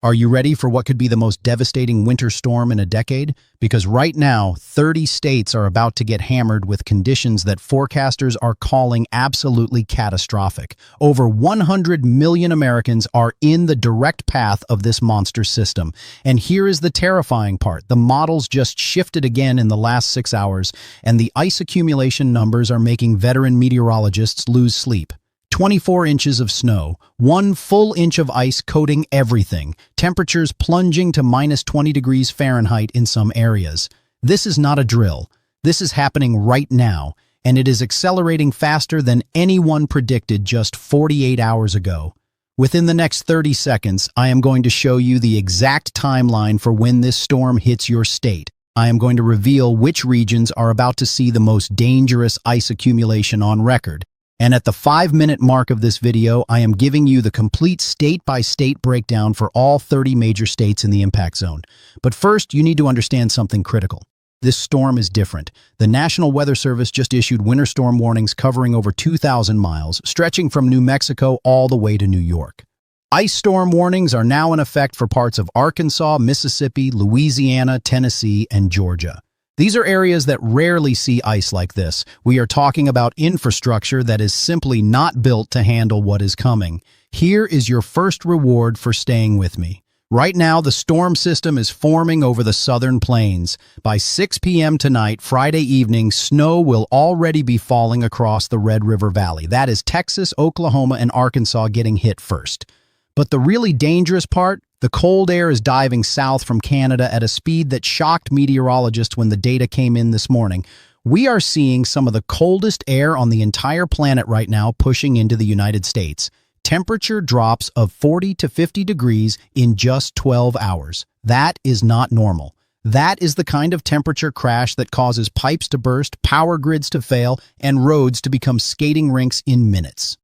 Are you ready for what could be the most devastating winter storm in a decade? Because right now, 30 states are about to get hammered with conditions that forecasters are calling absolutely catastrophic. Over 100 million Americans are in the direct path of this monster system. And here is the terrifying part. The models just shifted again in the last 6 hours, and the ice accumulation numbers are making veteran meteorologists lose sleep. 24 inches of snow, 1 full inch of ice coating everything, temperatures plunging to minus 20 degrees Fahrenheit in some areas. This is not a drill. This is happening right now, and it is accelerating faster than anyone predicted just 48 hours ago. Within the next 30 seconds, I am going to show you the exact timeline for when this storm hits your state. I am going to reveal which regions are about to see the most dangerous ice accumulation on record. And at the 5-minute mark of this video, I am giving you the complete state-by-state breakdown for all 30 major states in the impact zone. But first, you need to understand something critical. This storm is different. The National Weather Service just issued winter storm warnings covering over 2,000 miles, stretching from New Mexico all the way to New York. Ice storm warnings are now in effect for parts of Arkansas, Mississippi, Louisiana, Tennessee, and Georgia. These are areas that rarely see ice like this. We are talking about infrastructure that is simply not built to handle what is coming. Here is your first reward for staying with me. Right now, the storm system is forming over the southern plains. By 6 p.m. tonight, Friday evening, snow will already be falling across the Red River Valley. That is Texas, Oklahoma, and Arkansas getting hit first. But the really dangerous part? The cold air is diving south from Canada at a speed that shocked meteorologists when the data came in this morning. We are seeing some of the coldest air on the entire planet right now pushing into the United States. Temperature drops of 40 to 50 degrees in just 12 hours. That is not normal. That is the kind of temperature crash that causes pipes to burst, power grids to fail, and roads to become skating rinks in minutes.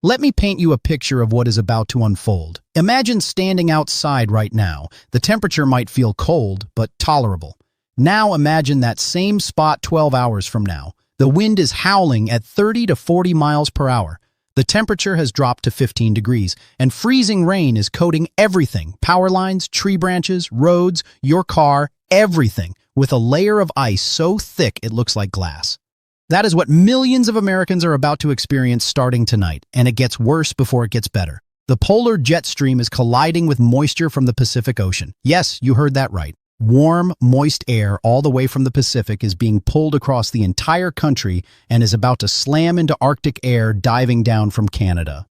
Let me paint you a picture of what is about to unfold. Imagine standing outside right now. The temperature might feel cold, but tolerable. Now imagine that same spot 12 hours from now. The wind is howling at 30 to 40 miles per hour. The temperature has dropped to 15 degrees, and freezing rain is coating everything. Power lines, tree branches, roads, your car, everything, with a layer of ice so thick it looks like glass. That is what millions of Americans are about to experience starting tonight, and it gets worse before it gets better. The polar jet stream is colliding with moisture from the Pacific Ocean. Yes, you heard that right. Warm, moist air all the way from the Pacific is being pulled across the entire country and is about to slam into Arctic air diving down from Canada.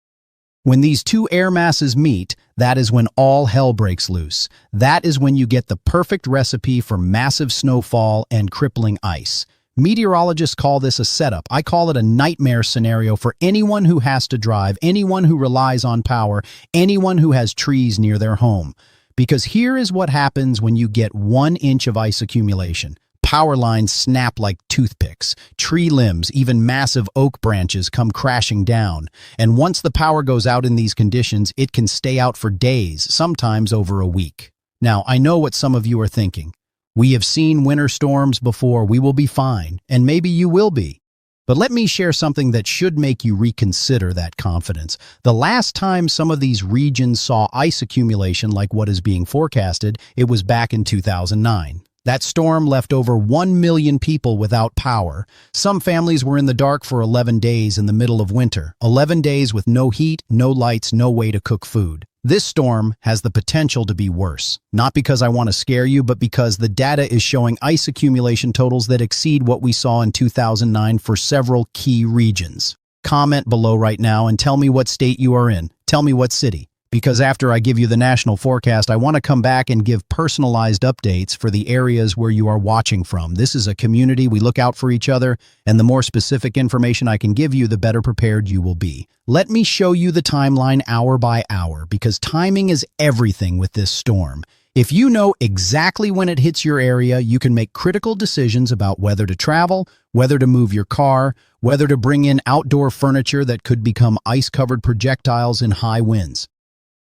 When these two air masses meet, that is when all hell breaks loose. That is when you get the perfect recipe for massive snowfall and crippling ice. Meteorologists call this a setup. I call it a nightmare scenario for anyone who has to drive, anyone who relies on power, anyone who has trees near their home. Because here is what happens when you get 1 inch of ice accumulation. Power lines snap like toothpicks. Tree limbs, even massive oak branches, come crashing down. And once the power goes out in these conditions, it can stay out for days, sometimes over a week. Now, I know what some of you are thinking. We have seen winter storms before. We will be fine, and maybe you will be. But let me share something that should make you reconsider that confidence. The last time some of these regions saw ice accumulation like what is being forecasted, it was back in 2009. That storm left over 1 million people without power. Some families were in the dark for 11 days in the middle of winter. 11 days with no heat, no lights, no way to cook food. This storm has the potential to be worse. Not because I want to scare you, but because the data is showing ice accumulation totals that exceed what we saw in 2009 for several key regions. Comment below right now and tell me what state you are in. Tell me what city. Because after I give you the national forecast, I want to come back and give personalized updates for the areas where you are watching from. This is a community. We look out for each other, and the more specific information I can give you, the better prepared you will be. Let me show you the timeline hour by hour, because timing is everything with this storm. If you know exactly when it hits your area, you can make critical decisions about whether to travel, whether to move your car, whether to bring in outdoor furniture that could become ice-covered projectiles in high winds.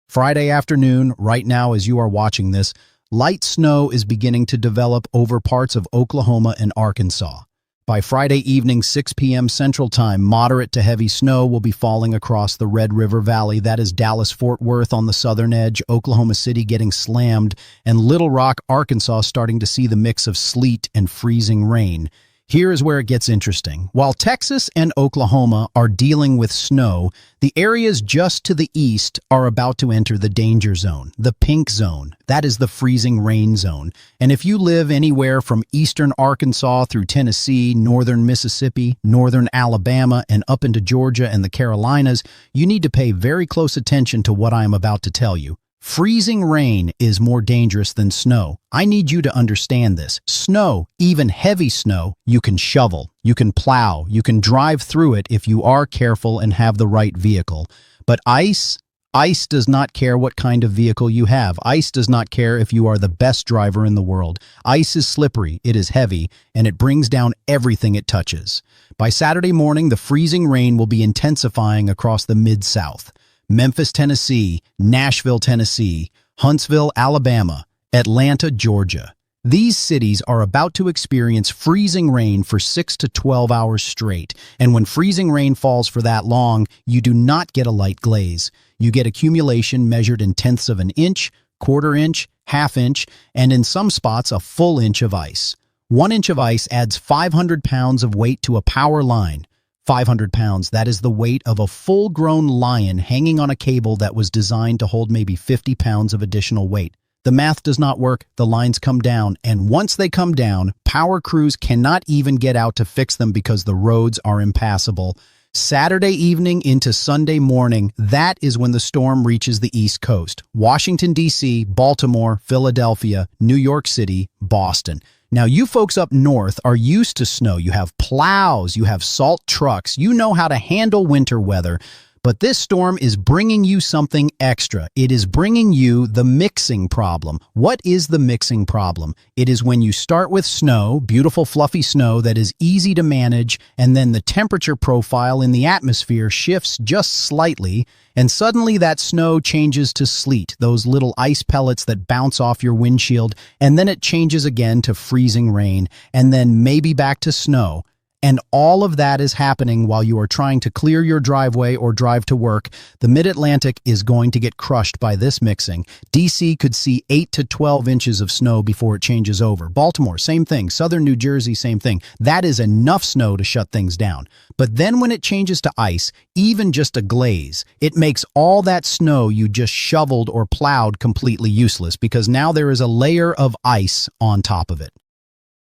Friday afternoon, right now as you are watching this, light snow is beginning to develop over parts of Oklahoma and Arkansas. By Friday evening, 6 p.m. Central Time, moderate to heavy snow will be falling across the Red River Valley. That is Dallas-Fort Worth on the southern edge, Oklahoma City getting slammed, and Little Rock, Arkansas starting to see the mix of sleet and freezing rain. Here is where it gets interesting. While Texas and Oklahoma are dealing with snow, the areas just to the east are about to enter the danger zone, the pink zone. That is the freezing rain zone. And if you live anywhere from eastern Arkansas through Tennessee, northern Mississippi, northern Alabama, and up into Georgia and the Carolinas, you need to pay very close attention to what I am about to tell you. Freezing rain is more dangerous than snow. I need you to understand this. Snow, even heavy snow, you can shovel, you can plow, you can drive through it if you are careful and have the right vehicle. But ice does not care what kind of vehicle you have. Ice does not care if you are the best driver in the world. Ice is slippery, it is heavy, and it brings down everything it touches. By Saturday morning, the freezing rain will be intensifying across the Mid-South. Memphis, Tennessee, Nashville, Tennessee, Huntsville, Alabama, Atlanta, Georgia. These cities are about to experience freezing rain for 6 to 12 hours straight, and when freezing rain falls for that long, you do not get a light glaze. You get accumulation measured in tenths of an inch, quarter inch, half inch, and in some spots a full inch of ice. 1 inch of ice adds 500 pounds of weight to a power line. 500 pounds, that is the weight of a full-grown lion hanging on a cable that was designed to hold maybe 50 pounds of additional weight. The math does not work, the lines come down, and once they come down, power crews cannot even get out to fix them because the roads are impassable. Saturday evening into Sunday morning, that is when the storm reaches the East Coast. Washington, D.C., Baltimore, Philadelphia, New York City, Boston. Now, you folks up north are used to snow. You have plows, you have salt trucks, you know how to handle winter weather. But this storm is bringing you something extra. It is bringing you the mixing problem. What is the mixing problem? It is when you start with snow, beautiful fluffy snow that is easy to manage, and then the temperature profile in the atmosphere shifts just slightly, and suddenly that snow changes to sleet, those little ice pellets that bounce off your windshield, and then it changes again to freezing rain, and then maybe back to snow. And all of that is happening while you are trying to clear your driveway or drive to work. The Mid-Atlantic is going to get crushed by this mixing. D.C. could see 8 to 12 inches of snow before it changes over. Baltimore, same thing. Southern New Jersey, same thing. That is enough snow to shut things down. But then when it changes to ice, even just a glaze, it makes all that snow you just shoveled or plowed completely useless because now there is a layer of ice on top of it.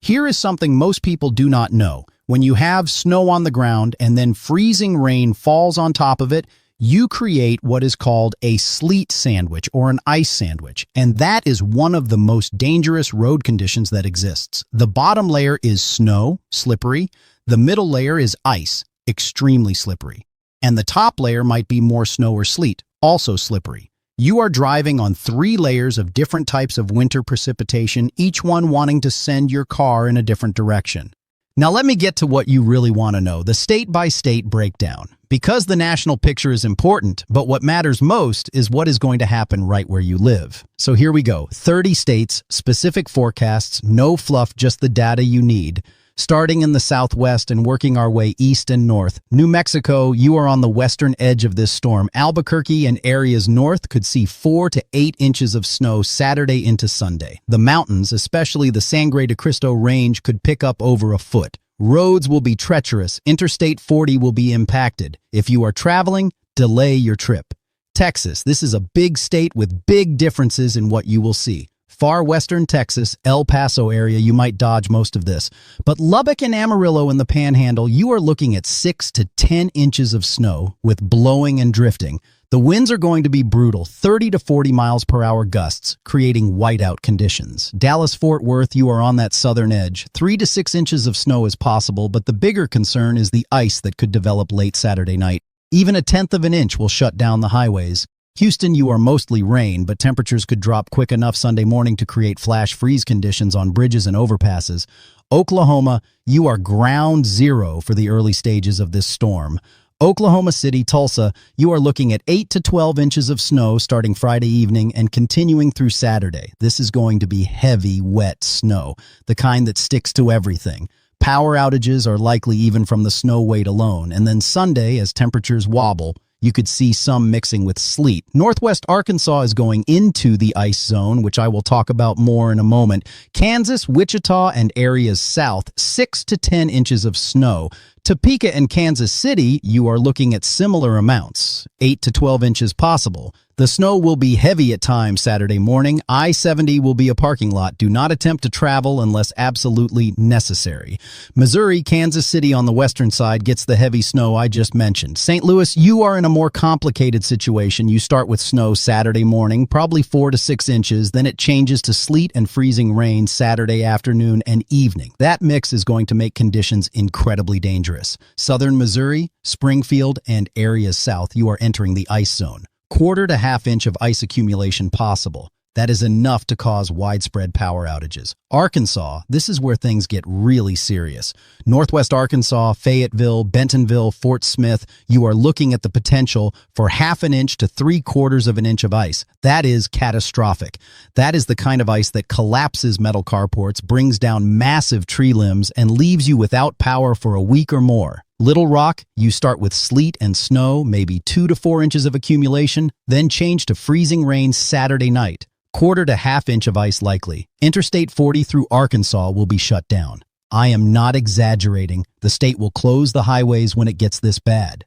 Here is something most people do not know. When you have snow on the ground and then freezing rain falls on top of it, you create what is called a sleet sandwich or an ice sandwich. And that is one of the most dangerous road conditions that exists. The bottom layer is snow, slippery. The middle layer is ice, extremely slippery. And the top layer might be more snow or sleet, also slippery. You are driving on 3 layers of different types of winter precipitation, each one wanting to send your car in a different direction. Now let me get to what you really want to know, the state-by-state breakdown. Because the national picture is important, but what matters most is what is going to happen right where you live. So here we go, 30 states, specific forecasts, no fluff, just the data you need. Starting in the southwest and working our way east and north. New Mexico, you are on the western edge of this storm. Albuquerque and areas north could see 4 to 8 inches of snow Saturday into Sunday. The mountains, especially the Sangre de Cristo Range, could pick up over a foot. Roads will be treacherous. Interstate 40 will be impacted. If you are traveling, delay your trip. Texas, this is a big state with big differences in what you will see. Far western Texas, El Paso area, you might dodge most of this. But Lubbock and Amarillo in the Panhandle, you are looking at 6 to 10 inches of snow with blowing and drifting. The winds are going to be brutal, 30 to 40 miles per hour gusts, creating whiteout conditions. Dallas-Fort Worth, you are on that southern edge. 3 to 6 inches of snow is possible, but the bigger concern is the ice that could develop late Saturday night. Even a tenth of an inch will shut down the highways. Houston, you are mostly rain, but temperatures could drop quick enough Sunday morning to create flash freeze conditions on bridges and overpasses. Oklahoma, you are ground zero for the early stages of this storm. Oklahoma City, Tulsa, you are looking at 8 to 12 inches of snow starting Friday evening and continuing through Saturday. This is going to be heavy, wet snow, the kind that sticks to everything. Power outages are likely even from the snow weight alone. And then Sunday, as temperatures wobble, you could see some mixing with sleet. Northwest Arkansas is going into the ice zone, which I will talk about more in a moment. Kansas, Wichita, and areas south, 6 to 10 inches of snow. Topeka and Kansas City, you are looking at similar amounts, 8 to 12 inches possible. The snow will be heavy at times Saturday morning. I-70 will be a parking lot. Do not attempt to travel unless absolutely necessary. Missouri, Kansas City on the western side gets the heavy snow I just mentioned. St. Louis, you are in a more complicated situation. You start with snow Saturday morning, probably 4 to 6 inches. Then it changes to sleet and freezing rain Saturday afternoon and evening. That mix is going to make conditions incredibly dangerous. Southern Missouri, Springfield, and areas south, you are entering the ice zone. Quarter to half inch of ice accumulation possible. That is enough to cause widespread power outages. Arkansas, this is where things get really serious. Northwest Arkansas, Fayetteville, Bentonville, Fort Smith, you are looking at the potential for half an inch to 3/4 of an inch of ice. That is catastrophic. That is the kind of ice that collapses metal carports, brings down massive tree limbs, and leaves you without power for a week or more. Little Rock, you start with sleet and snow, maybe 2 to 4 inches of accumulation, then change to freezing rain Saturday night. Quarter to half inch of ice likely. Interstate 40 through Arkansas will be shut down. I am not exaggerating. The state will close the highways when it gets this bad.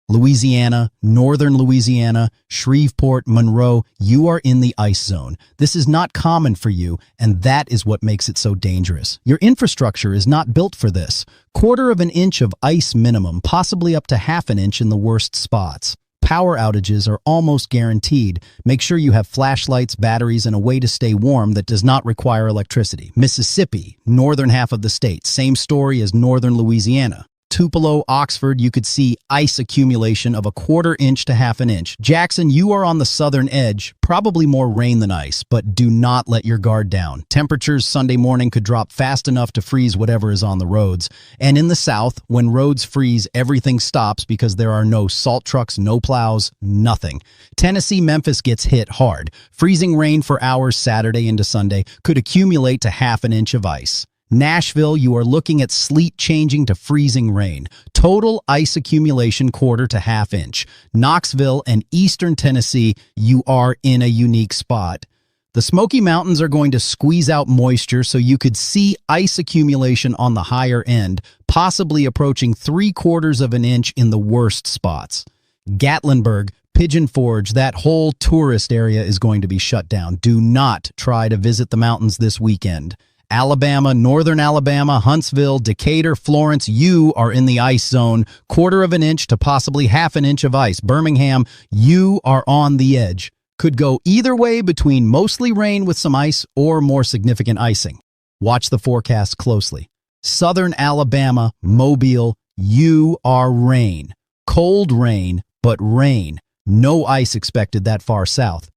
Louisiana, northern Louisiana, Shreveport, Monroe, you are in the ice zone. This is not common for you, and that is what makes it so dangerous. Your infrastructure is not built for this. Quarter of an inch of ice minimum, possibly up to half an inch in the worst spots. Power outages are almost guaranteed. Make sure you have flashlights, batteries, and a way to stay warm that does not require electricity. Mississippi, northern half of the state, same story as northern Louisiana. Tupelo, Oxford, you could see ice accumulation of 1/4 inch to half an inch. Jackson, you are on the southern edge, probably more rain than ice, but do not let your guard down. Temperatures Sunday morning could drop fast enough to freeze whatever is on the roads. And in the south, when roads freeze, everything stops because there are no salt trucks, no plows, nothing. Tennessee, Memphis gets hit hard. Freezing rain for hours Saturday into Sunday could accumulate to half an inch of ice. Nashville, you are looking at sleet changing to freezing rain. Total ice accumulation quarter to half inch. Knoxville and eastern Tennessee, you are in a unique spot. The Smoky Mountains are going to squeeze out moisture, so you could see ice accumulation on the higher end, possibly approaching 3/4 of an inch in the worst spots. Gatlinburg, Pigeon Forge, that whole tourist area is going to be shut down. Do not try to visit the mountains this weekend. Alabama, northern Alabama, Huntsville, Decatur, Florence, you are in the ice zone. Quarter of an inch to possibly half an inch of ice. Birmingham, you are on the edge. Could go either way between mostly rain with some ice or more significant icing. Watch the forecast closely. Southern Alabama, Mobile, you are rain. Cold rain, but rain. No ice expected that far south.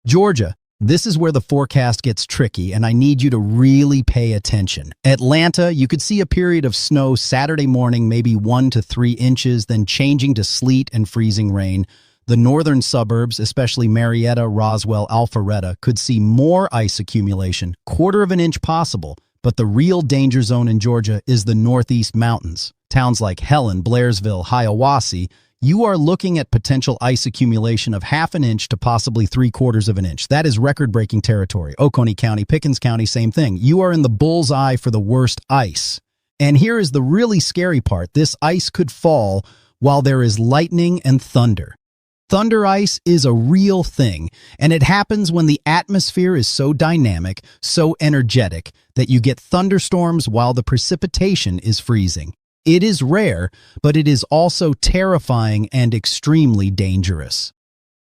Georgia, this is where the forecast gets tricky, and I need you to really pay attention. Atlanta, you could see a period of snow Saturday morning, maybe 1 to 3 inches, then changing to sleet and freezing rain. The northern suburbs, especially Marietta, Roswell, Alpharetta, could see more ice accumulation, quarter of an inch possible. But the real danger zone in Georgia is the northeast mountains. Towns like Helen, Blairsville, Hiawassee, you are looking at potential ice accumulation of half an inch to possibly 3/4 of an inch. That is record-breaking territory. Oconee County, Pickens County, same thing. You are in the bull's eye for the worst ice. And here is the really scary part. This ice could fall while there is lightning and thunder. Thunder ice is a real thing, and it happens when the atmosphere is so dynamic, so energetic, that you get thunderstorms while the precipitation is freezing. It is rare, but it is also terrifying and extremely dangerous.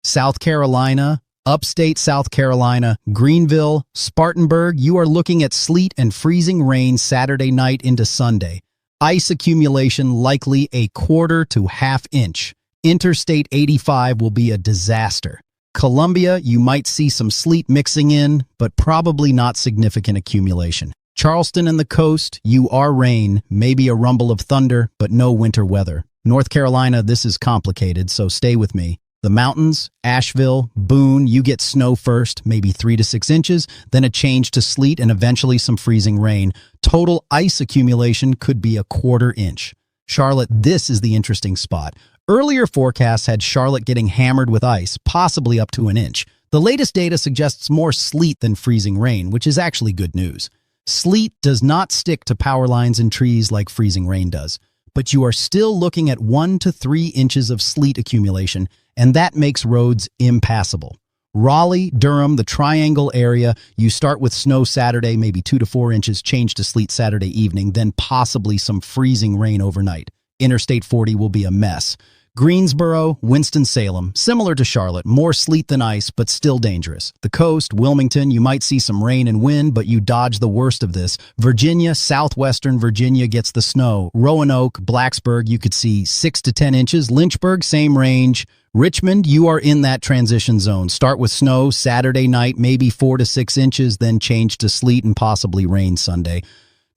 South Carolina, upstate South Carolina, Greenville, Spartanburg, you are looking at sleet and freezing rain Saturday night into Sunday. Ice accumulation likely 1/4 to half inch. Interstate 85 will be a disaster. Columbia, you might see some sleet mixing in, but probably not significant accumulation. Charleston and the coast, you are rain, maybe a rumble of thunder, but no winter weather. North Carolina, this is complicated, so stay with me. The mountains, Asheville, Boone, you get snow first, maybe 3 to 6 inches, then a change to sleet and eventually some freezing rain. Total ice accumulation could be a 1/4 inch. Charlotte, this is the interesting spot. Earlier forecasts had Charlotte getting hammered with ice, possibly up to an inch. The latest data suggests more sleet than freezing rain, which is actually good news. Sleet does not stick to power lines and trees like freezing rain does, but you are still looking at 1 to 3 inches of sleet accumulation, and that makes roads impassable. Raleigh, Durham, the Triangle area, you start with snow Saturday, maybe 2 to 4 inches, change to sleet Saturday evening, then possibly some freezing rain overnight. Interstate 40 will be a mess. Greensboro, Winston-Salem, similar to Charlotte, more sleet than ice, but still dangerous. The coast, Wilmington, you might see some rain and wind, but you dodge the worst of this. Virginia, southwestern Virginia gets the snow. Roanoke, Blacksburg, you could see 6 to 10 inches. Lynchburg, same range. Richmond, you are in that transition zone. Start with snow Saturday night, maybe 4 to 6 inches, then change to sleet and possibly rain Sunday.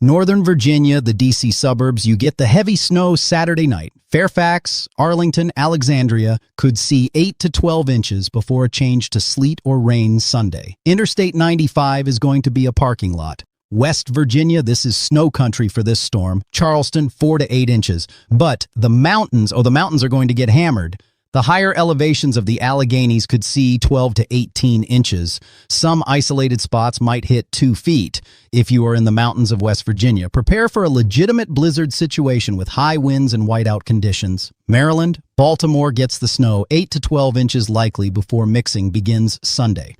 Northern Virginia, the D.C. suburbs, you get the heavy snow Saturday night. Fairfax, Arlington, Alexandria could see 8 to 12 inches before a change to sleet or rain Sunday. Interstate 95 is going to be a parking lot. West Virginia, this is snow country for this storm. Charleston, 4 to 8 inches. But the mountains are going to get hammered. The higher elevations of the Alleghenies could see 12 to 18 inches. Some isolated spots might hit 2 feet. If you are in the mountains of West Virginia, prepare for a legitimate blizzard situation with high winds and whiteout conditions. Maryland, Baltimore gets the snow, 8 to 12 inches likely before mixing begins Sunday.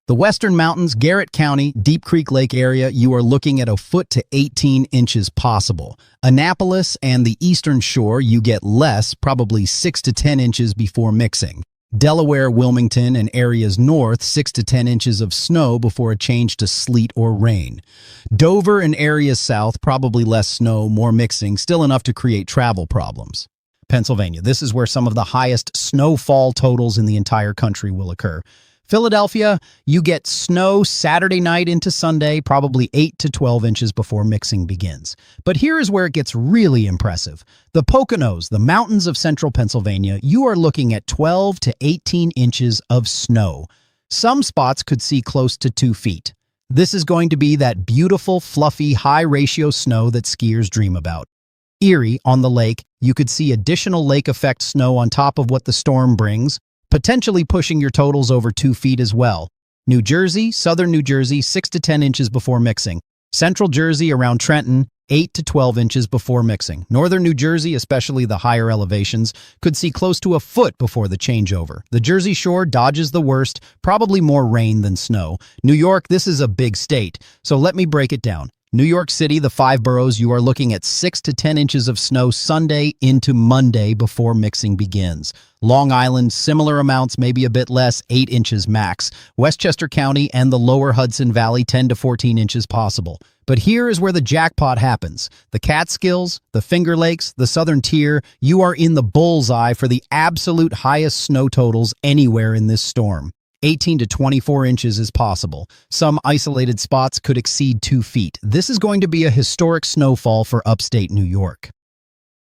The western mountains, Garrett County, Deep Creek Lake area, you are looking at a foot to 18 inches possible. Annapolis and the eastern shore, you get less, probably 6 to 10 inches before mixing. Delaware, Wilmington, and areas north, 6 to 10 inches of snow before a change to sleet or rain. Dover and areas south, probably less snow, more mixing, still enough to create travel problems. Pennsylvania, this is where some of the highest snowfall totals in the entire country will occur. Philadelphia, you get snow Saturday night into Sunday, probably 8 to 12 inches before mixing begins. But here is where it gets really impressive. The Poconos, the mountains of central Pennsylvania, you are looking at 12 to 18 inches of snow. Some spots could see close to 2 feet. This is going to be that beautiful, fluffy, high-ratio snow that skiers dream about. Erie, on the lake, you could see additional lake effect snow on top of what the storm brings, potentially pushing your totals over 2 feet as well. New Jersey, southern New Jersey, 6 to 10 inches before mixing. Central Jersey around Trenton, 8 to 12 inches before mixing. Northern New Jersey, especially the higher elevations, could see close to a foot before the changeover. The Jersey Shore dodges the worst, probably more rain than snow. New York, this is a big state, so let me break it down. New York City, the 5 boroughs, you are looking at 6 to 10 inches of snow Sunday into Monday before mixing begins. Long Island, similar amounts, maybe a bit less, 8 inches max. Westchester County and the lower Hudson Valley, 10 to 14 inches possible. But here is where the jackpot happens. The Catskills, the Finger Lakes, the Southern Tier, you are in the bullseye for the absolute highest snow totals anywhere in this storm. 18 to 24 inches is possible. Some isolated spots could exceed 2 feet. This is going to be a historic snowfall for upstate New York.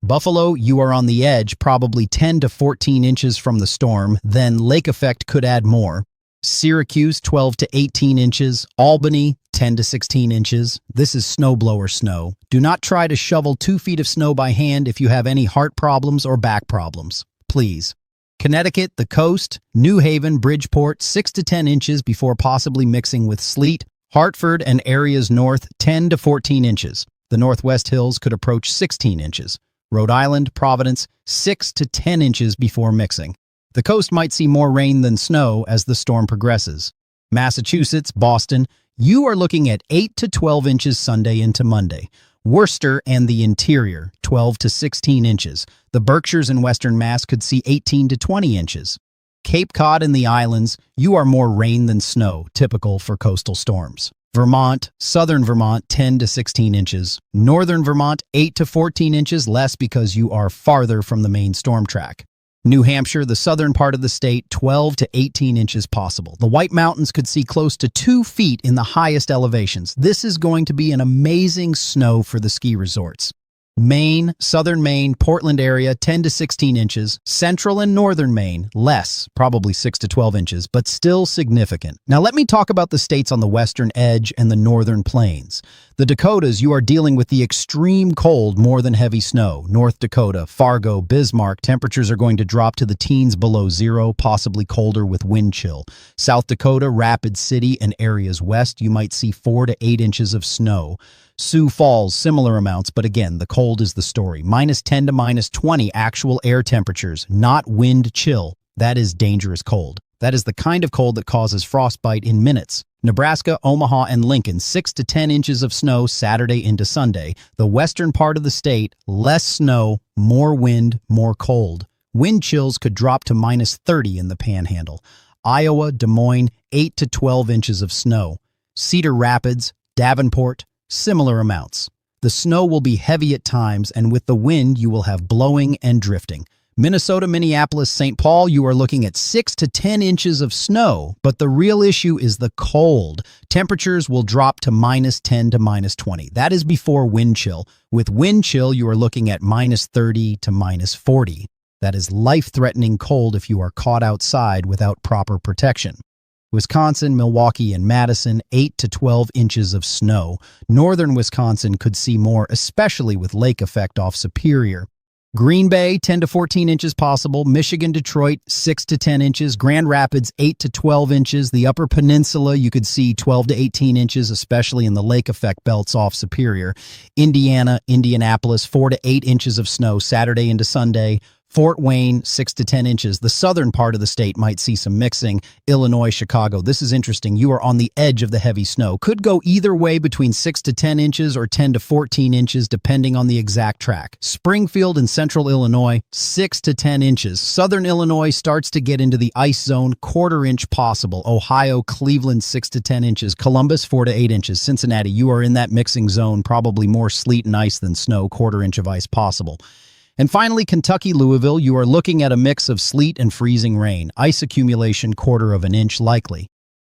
Buffalo, you are on the edge, probably 10 to 14 inches from the storm, then lake effect could add more. Syracuse, 12 to 18 inches. Albany, 10 to 16 inches. This is snowblower snow. Do not try to shovel 2 feet of snow by hand if you have any heart problems or back problems. Please. Connecticut, the coast, New Haven, Bridgeport, 6 to 10 inches before possibly mixing with sleet. Hartford and areas north, 10 to 14 inches. The Northwest Hills could approach 16 inches. Rhode Island, Providence, 6 to 10 inches before mixing. The coast might see more rain than snow as the storm progresses. Massachusetts, Boston, you are looking at 8 to 12 inches Sunday into Monday. Worcester and the interior, 12 to 16 inches. The Berkshires and Western Mass could see 18 to 20 inches. Cape Cod and the islands, you are more rain than snow, typical for coastal storms. Vermont, southern Vermont, 10 to 16 inches. Northern Vermont, 8 to 14 inches, less because you are farther from the main storm track. New Hampshire, the southern part of the state, 12 to 18 inches possible. The White Mountains could see close to 2 feet in the highest elevations. This is going to be an amazing snow for the ski resorts. Maine, southern Maine, Portland area, 10 to 16 inches. Central and northern Maine, less, probably 6 to 12 inches, but still significant. Now let me talk about the states on the western edge and the northern plains. The Dakotas, you are dealing with the extreme cold more than heavy snow. North Dakota, Fargo, Bismarck, temperatures are going to drop to the teens below zero, possibly colder with wind chill. South Dakota, Rapid City, and areas west, you might see 4 to 8 inches of snow. Sioux Falls, similar amounts, but again, the cold is the story. -10 to -20 actual air temperatures, not wind chill. That is dangerous cold. That is the kind of cold that causes frostbite in minutes. Nebraska, Omaha, and Lincoln, 6 to 10 inches of snow Saturday into Sunday. The western part of the state, less snow, more wind, more cold. Wind chills could drop to -30 in the Panhandle. Iowa, Des Moines, 8 to 12 inches of snow. Cedar Rapids, Davenport, similar amounts. The snow will be heavy at times, and with the wind, you will have blowing and drifting. Minnesota, Minneapolis, St. Paul, you are looking at 6 to 10 inches of snow, but the real issue is the cold. Temperatures will drop to -10 to -20. That is before wind chill. With wind chill, you are looking at -30 to -40. That is life-threatening cold if you are caught outside without proper protection. Wisconsin, Milwaukee, and Madison, 8 to 12 inches of snow. Northern Wisconsin could see more, especially with lake effect off Superior. Green Bay, 10 to 14 inches possible. Michigan, Detroit, 6 to 10 inches. Grand Rapids, 8 to 12 inches. The Upper Peninsula, you could see 12 to 18 inches, especially in the lake effect belts off Superior. Indiana, Indianapolis, 4 to 8 inches of snow Saturday into Sunday. Fort Wayne, 6 to 10 inches. The southern part of the state might see some mixing. Illinois, Chicago. This is interesting. You are on the edge of the heavy snow. Could go either way between 6 to 10 inches or 10 to 14 inches, depending on the exact track. Springfield and central Illinois, 6 to 10 inches. Southern Illinois starts to get into the ice zone, quarter-inch possible. Ohio, Cleveland, 6 to 10 inches. Columbus, 4 to 8 inches. Cincinnati, you are in that mixing zone, probably more sleet and ice than snow, quarter-inch of ice possible. And finally, Kentucky, Louisville, you are looking at a mix of sleet and freezing rain. Ice accumulation, 1/4 of an inch likely.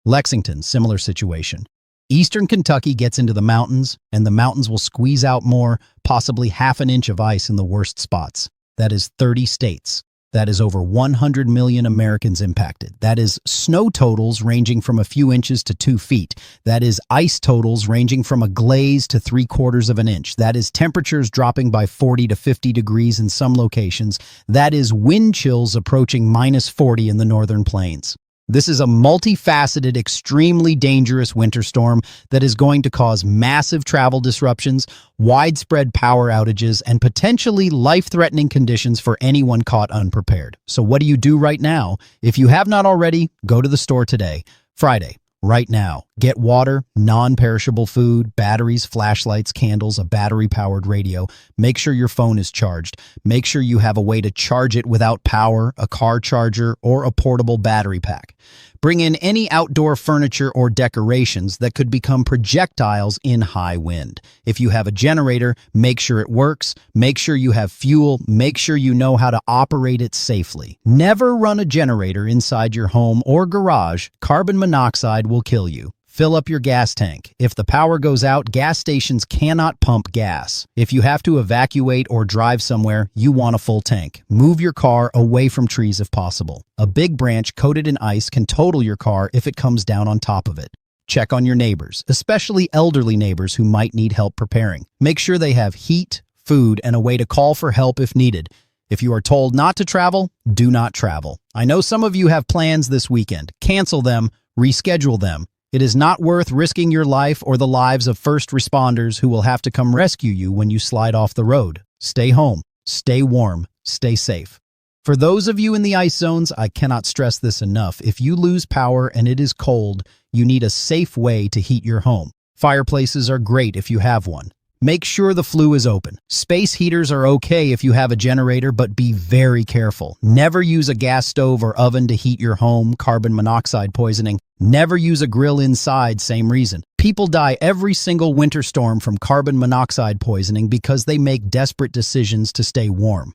Lexington, similar situation. Eastern Kentucky gets into the mountains, and the mountains will squeeze out more, possibly 1/2 an inch of ice in the worst spots. That is 30 states. That is over 100 million Americans impacted. That is snow totals ranging from a few inches to 2 feet. That is ice totals ranging from a glaze to 3/4 of an inch. That is temperatures dropping by 40 to 50 degrees in some locations. That is wind chills approaching -40 in the northern plains. This is a multifaceted, extremely dangerous winter storm that is going to cause massive travel disruptions, widespread power outages, and potentially life-threatening conditions for anyone caught unprepared. So what do you do right now? If you have not already, go to the store today, Friday, right now. Get water, non-perishable food, batteries, flashlights, candles, a battery-powered radio. Make sure your phone is charged. Make sure you have a way to charge it without power, a car charger, or a portable battery pack. Bring in any outdoor furniture or decorations that could become projectiles in high wind. If you have a generator, make sure it works. Make sure you have fuel. Make sure you know how to operate it safely. Never run a generator inside your home or garage. Carbon monoxide will kill you. Fill up your gas tank. If the power goes out, gas stations cannot pump gas. If you have to evacuate or drive somewhere, you want a full tank. Move your car away from trees if possible. A big branch coated in ice can total your car if it comes down on top of it. Check on your neighbors, especially elderly neighbors who might need help preparing. Make sure they have heat, food, and a way to call for help if needed. If you are told not to travel, do not travel. I know some of you have plans this weekend. Cancel them, reschedule them. It is not worth risking your life or the lives of first responders who will have to come rescue you when you slide off the road. Stay home, stay warm, stay safe. For those of you in the ice zones, I cannot stress this enough. If you lose power and it is cold, you need a safe way to heat your home. Fireplaces are great if you have one. Make sure the flue is open. Space heaters are okay if you have a generator, but be very careful. Never use a gas stove or oven to heat your home, carbon monoxide poisoning. Never use a grill inside, same reason. People die every single winter storm from carbon monoxide poisoning because they make desperate decisions to stay warm.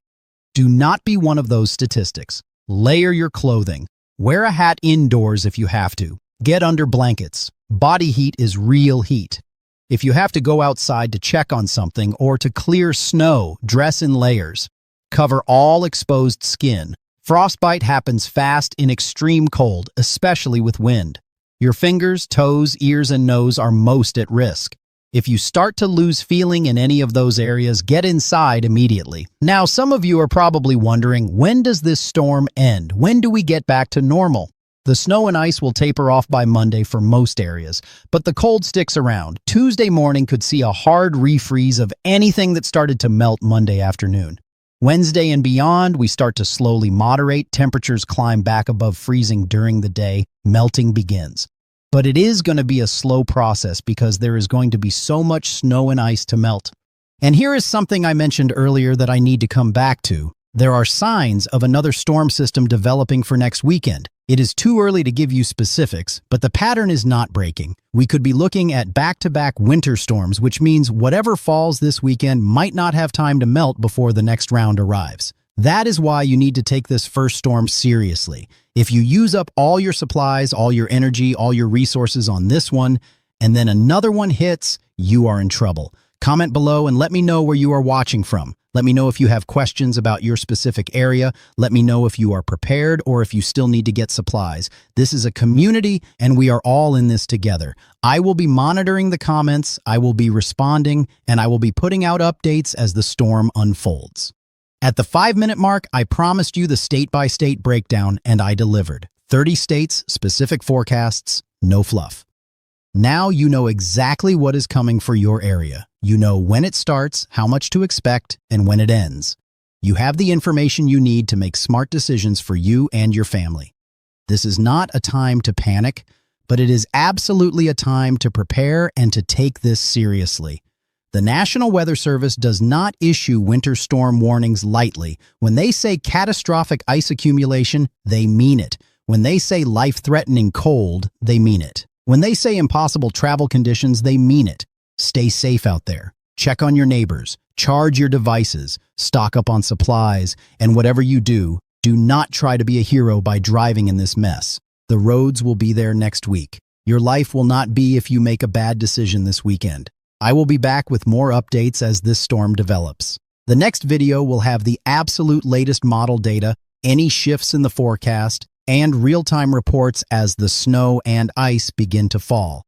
Do not be one of those statistics. Layer your clothing. Wear a hat indoors if you have to. Get under blankets. Body heat is real heat. If you have to go outside to check on something or to clear snow, dress in layers. Cover all exposed skin. Frostbite happens fast in extreme cold, especially with wind. Your fingers, toes, ears, and nose are most at risk. If you start to lose feeling in any of those areas, get inside immediately. Now, some of you are probably wondering, when does this storm end? When do we get back to normal? The snow and ice will taper off by Monday for most areas, but the cold sticks around. Tuesday morning could see a hard refreeze of anything that started to melt Monday afternoon. Wednesday and beyond, we start to slowly moderate. Temperatures climb back above freezing during the day. Melting begins. But it is going to be a slow process because there is going to be so much snow and ice to melt. And here is something I mentioned earlier that I need to come back to. There are signs of another storm system developing for next weekend. It is too early to give you specifics, but the pattern is not breaking. We could be looking at back-to-back winter storms, which means whatever falls this weekend might not have time to melt before the next round arrives. That is why you need to take this first storm seriously. If you use up all your supplies, all your energy, all your resources on this one, and then another one hits, you are in trouble. Comment below and let me know where you are watching from. Let me know if you have questions about your specific area. Let me know if you are prepared or if you still need to get supplies. This is a community and we are all in this together. I will be monitoring the comments, I will be responding, and I will be putting out updates as the storm unfolds. At the 5-minute mark, I promised you the state-by-state breakdown, and I delivered. 30 states, specific forecasts, no fluff. Now you know exactly what is coming for your area. You know when it starts, how much to expect, and when it ends. You have the information you need to make smart decisions for you and your family. This is not a time to panic, but it is absolutely a time to prepare and to take this seriously. The National Weather Service does not issue winter storm warnings lightly. When they say catastrophic ice accumulation, they mean it. When they say life-threatening cold, they mean it. When they say impossible travel conditions, they mean it. Stay safe out there. Check on your neighbors. Charge your devices. Stock up on supplies. And whatever you do, do not try to be a hero by driving in this mess. The roads will be there next week. Your life will not be if you make a bad decision this weekend. I will be back with more updates as this storm develops. The next video will have the absolute latest model data, any shifts in the forecast, and real-time reports as the snow and ice begin to fall.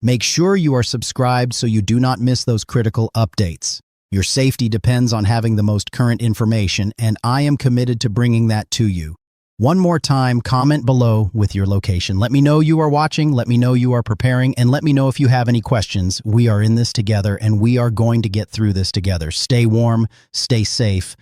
Make sure you are subscribed so you do not miss those critical updates. Your safety depends on having the most current information, and I am committed to bringing that to you. One more time, comment below with your location. Let me know you are watching, let me know you are preparing, and let me know if you have any questions. We are in this together, and we are going to get through this together. Stay warm, stay safe,